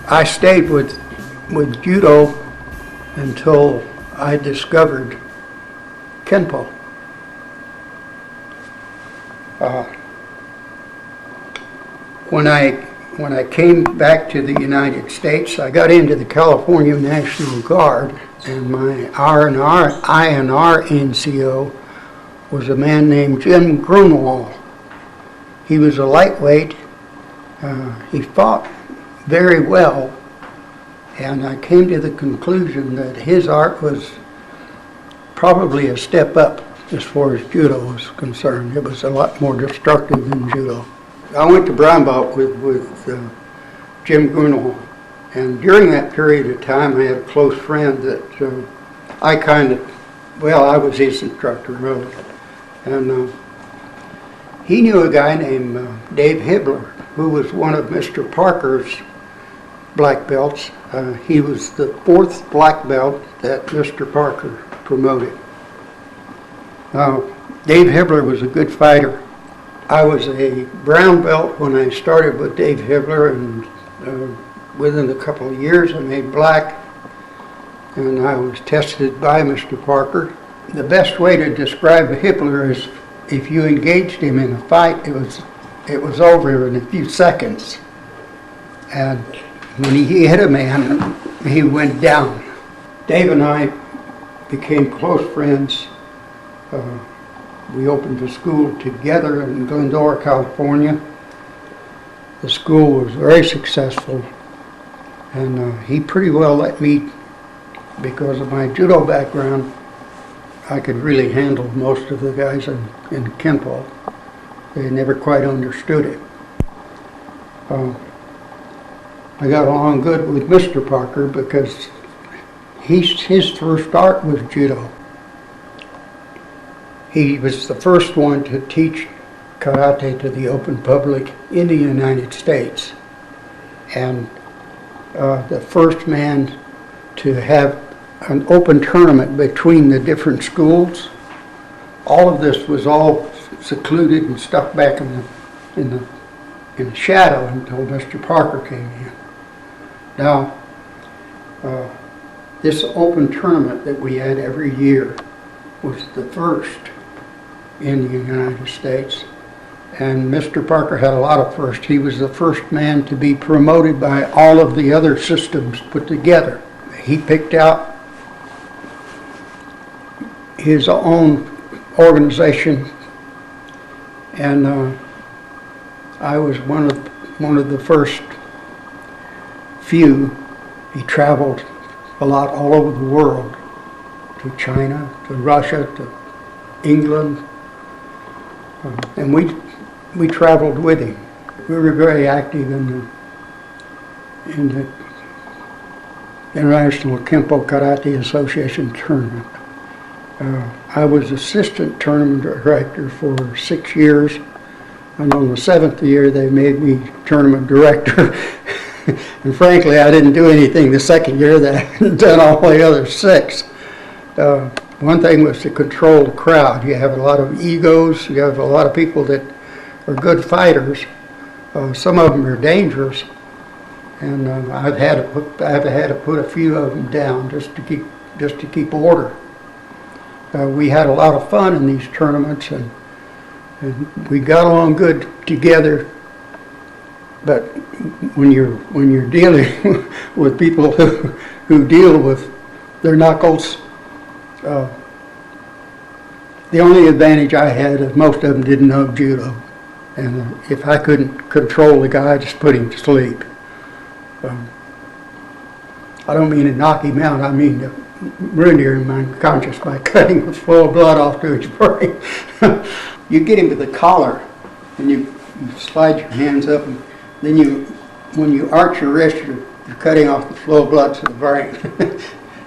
I stayed with judo until I discovered Kenpo. When I came back to the United States, I got into the California National Guard, and my INR NCO was a man named Jim Grunewald. He was a lightweight. He fought very well, and I came to the conclusion that his art was probably a step up as far as judo was concerned. It was a lot more destructive than judo. I went to brown belt with Jim Grunewald, and during that period of time I had a close friend that I was his instructor really, and he knew a guy named Dave Hebler, who was one of Mr. Parker's black belts. He was the 4th black belt that Mr. Parker promoted. Dave Hebler was a good fighter. I was a brown belt when I started with Dave Hebler, and within a couple of years I made black, and I was tested by Mr. Parker. The best way to describe a Hebler is if you engaged him in a fight, it was over in a few seconds. And when he hit a man, he went down. Dave and I became close friends. We opened a school together in Glendora, California. The school was very successful, and he pretty well let me, because of my judo background, I could really handle most of the guys in Kenpo. They never quite understood it. I got along good with Mr. Parker because his first art was judo. He was the first one to teach karate to the open public in the United States, and the first man to have an open tournament between the different schools. All of this was all secluded and stuck back in the shadow until Mr. Parker came in. Now, this open tournament that we had every year was the first in the United States, and Mr. Parker had a lot of firsts. He was the first man to be promoted by all of the other systems put together. He picked out his own organization, and I was one of the first few. He traveled a lot all over the world, to China, to Russia, to England, and we traveled with him. We were very active in the International Kenpo Karate Association tournament. I was assistant tournament director for 6 years, and on the 7th year they made me tournament director. And frankly, I didn't do anything the second year that I hadn't done all the other 6. One thing was to control the crowd. You have a lot of egos. You have a lot of people that are good fighters. Some of them are dangerous, and I've had to put a few of them down just to keep order. We had a lot of fun in these tournaments, and we got along good together. But when you're dealing with people who deal with their knuckles, the only advantage I had is most of them didn't know judo, and if I couldn't control the guy, I just put him to sleep. I don't mean to knock him out. I mean to render him unconscious by cutting the flow of blood off to his brain. You get him to the collar, and you slide your hands up, and then when you arch your wrist, you're cutting off the flow of blood to the brain.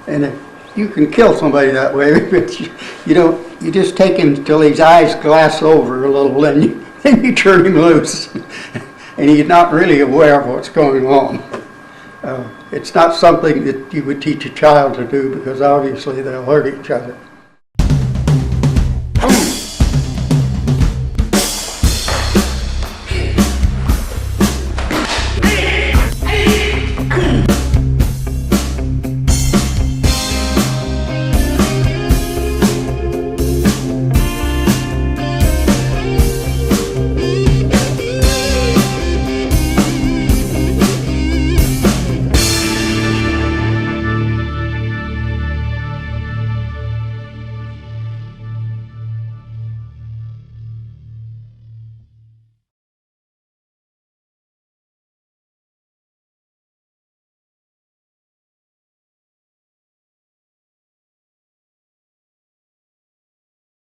And you can kill somebody that way, but you just take him until his eyes glass over a little, then you turn him loose, and he's not really aware of what's going on. It's not something that you would teach a child to do, because obviously they'll hurt each other.